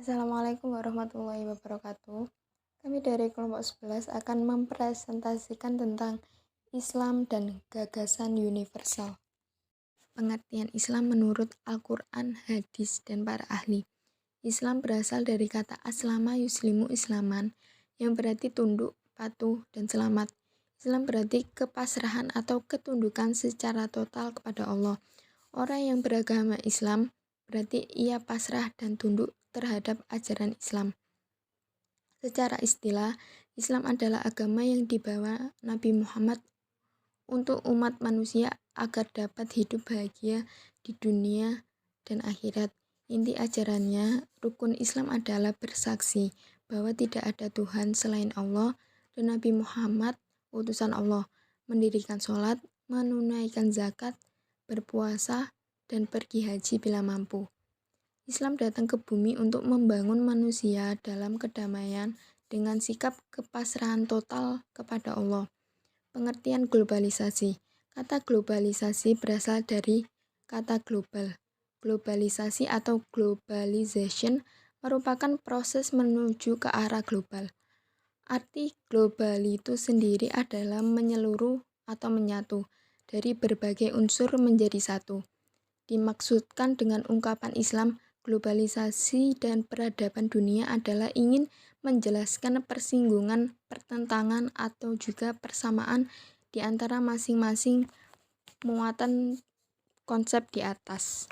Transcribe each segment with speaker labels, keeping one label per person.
Speaker 1: Assalamualaikum warahmatullahi wabarakatuh. Kami dari kelompok 11 akan mempresentasikan tentang Islam dan gagasan universal. Pengertian Islam menurut Al-Quran, hadis, dan para ahli. Islam berasal dari kata aslama yuslimu islaman, yang berarti tunduk, patuh, dan selamat. Islam berarti kepasrahan atau ketundukan secara total kepada Allah. Orang yang beragama Islam berarti ia pasrah dan tunduk terhadap ajaran Islam. Secara istilah, Islam adalah agama yang dibawa Nabi Muhammad untuk umat manusia agar dapat hidup bahagia di dunia dan akhirat. Inti ajarannya, rukun Islam adalah bersaksi bahwa tidak ada Tuhan selain Allah dan Nabi Muhammad utusan Allah, mendirikan sholat, menunaikan zakat, berpuasa, dan pergi haji bila mampu. Islam datang ke bumi untuk membangun manusia dalam kedamaian dengan sikap kepasrahan total kepada Allah. Pengertian globalisasi. Kata globalisasi berasal dari kata global. Globalisasi atau globalization merupakan proses menuju ke arah global. Arti global itu sendiri adalah menyeluruh atau menyatu dari berbagai unsur menjadi satu. Dimaksudkan dengan ungkapan Islam, globalisasi dan peradaban dunia adalah ingin menjelaskan persinggungan, pertentangan, atau juga persamaan di antara masing-masing muatan konsep di atas.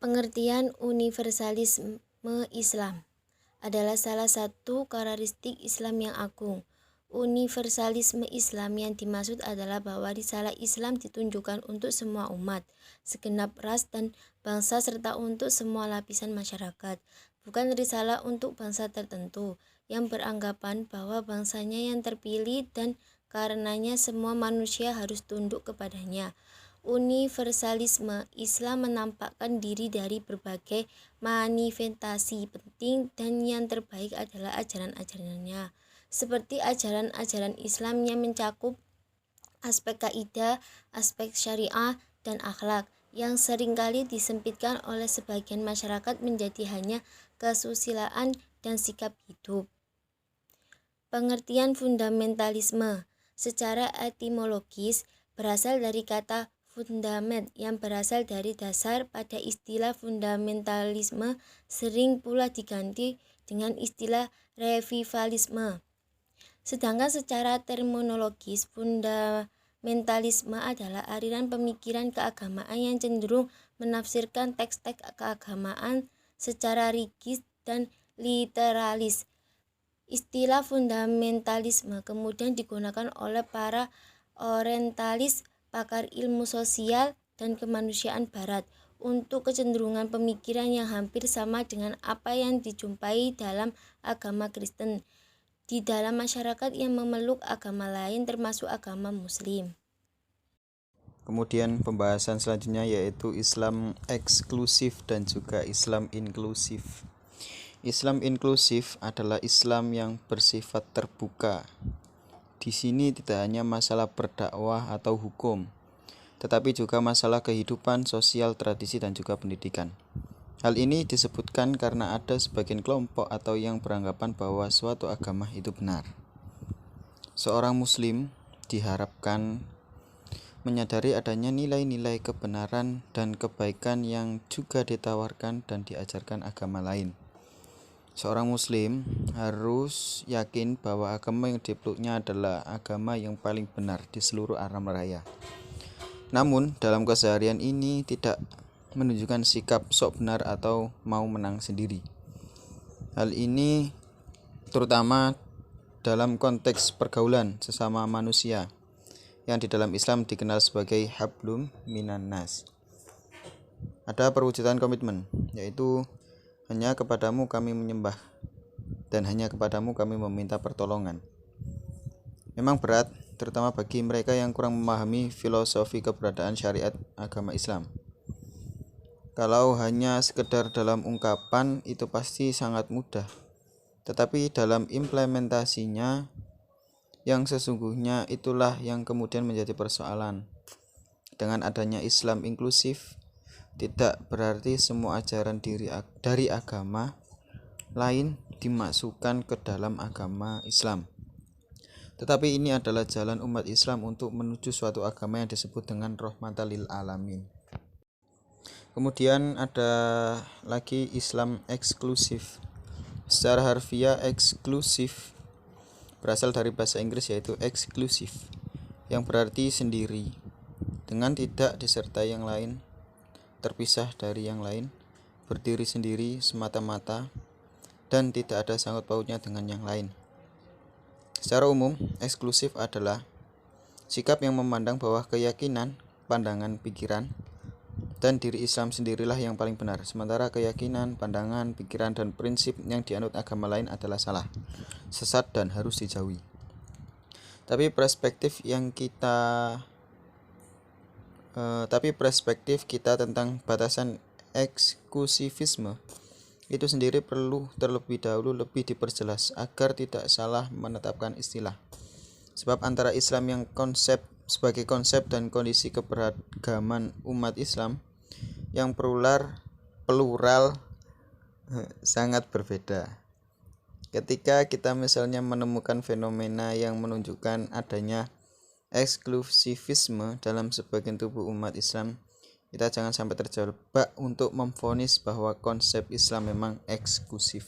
Speaker 2: Pengertian universalisme Islam adalah salah satu karakteristik Islam yang agung. Universalisme Islam yang dimaksud adalah bahwa risalah Islam ditunjukkan untuk semua umat, segenap ras dan bangsa serta untuk semua lapisan masyarakat, bukan risalah untuk bangsa tertentu yang beranggapan bahwa bangsanya yang terpilih dan karenanya semua manusia harus tunduk kepadanya. Universalisme Islam menampakkan diri dari berbagai manifestasi penting dan yang terbaik adalah ajaran-ajarannya. Seperti ajaran-ajaran Islam yang mencakup aspek kaidah, aspek syariah, dan akhlak yang seringkali disempitkan oleh sebagian masyarakat menjadi hanya kesusilaan dan sikap hidup. Pengertian fundamentalisme secara etimologis berasal dari kata fundament yang berasal dari dasar. Pada istilah fundamentalisme sering pula diganti dengan istilah revivalisme. Sedangkan secara terminologis, fundamentalisme adalah aliran pemikiran keagamaan yang cenderung menafsirkan teks-teks keagamaan secara rigid dan literalis. Istilah fundamentalisme kemudian digunakan oleh para orientalis, pakar ilmu sosial dan kemanusiaan barat untuk kecenderungan pemikiran yang hampir sama dengan apa yang dijumpai dalam agama Kristen di dalam masyarakat yang memeluk agama lain termasuk agama Muslim.
Speaker 3: Kemudian pembahasan selanjutnya yaitu Islam eksklusif dan juga Islam inklusif. Islam inklusif adalah Islam yang bersifat terbuka. Di sini tidak hanya masalah berdakwah atau hukum, tetapi juga masalah kehidupan sosial, tradisi, dan juga pendidikan. Hal ini disebutkan karena ada sebagian kelompok atau yang beranggapan bahwa suatu agama itu benar. Seorang muslim diharapkan menyadari adanya nilai-nilai kebenaran dan kebaikan yang juga ditawarkan dan diajarkan agama lain. Seorang muslim harus yakin bahwa agama yang dipeluknya adalah agama yang paling benar di seluruh alam raya. Namun dalam keseharian ini tidak menunjukkan sikap sok benar atau mau menang sendiri. Hal ini terutama dalam konteks pergaulan sesama manusia yang di dalam Islam dikenal sebagai hablum minan nas. Ada perwujudan komitmen, yaitu hanya kepadamu kami menyembah dan hanya kepadamu kami meminta pertolongan. Memang berat, terutama bagi mereka yang kurang memahami filosofi keberadaan syariat agama Islam. Kalau hanya sekedar dalam ungkapan itu pasti sangat mudah, tetapi dalam implementasinya yang sesungguhnya itulah yang kemudian menjadi persoalan. Dengan adanya Islam inklusif, Tidak berarti semua ajaran dari agama lain dimasukkan ke dalam agama Islam. Tetapi ini adalah jalan umat Islam untuk menuju suatu agama yang disebut dengan rahmatan lil alamin. Kemudian ada lagi Islam eksklusif. Secara harfiah eksklusif berasal dari bahasa Inggris yaitu eksklusif, yang berarti sendiri, dengan tidak disertai yang lain, terpisah dari yang lain, berdiri sendiri semata-mata, dan tidak ada sangkut pautnya dengan yang lain. Secara umum, eksklusif adalah sikap yang memandang bahwa keyakinan, pandangan, pikiran, dan diri Islam sendirilah yang paling benar, sementara keyakinan, pandangan, pikiran, dan prinsip yang dianut agama lain adalah salah, sesat, dan harus dijauhi. Tapi perspektif kita tentang batasan eksklusivisme itu sendiri perlu terlebih dahulu lebih diperjelas agar tidak salah menetapkan istilah. Sebab antara Islam yang sebagai konsep dan kondisi keberagaman umat Islam yang plural sangat berbeda. Ketika kita misalnya menemukan fenomena yang menunjukkan adanya eksklusivisme dalam sebagian tubuh umat Islam, kita jangan sampai terjebak untuk memvonis bahwa konsep Islam memang eksklusif.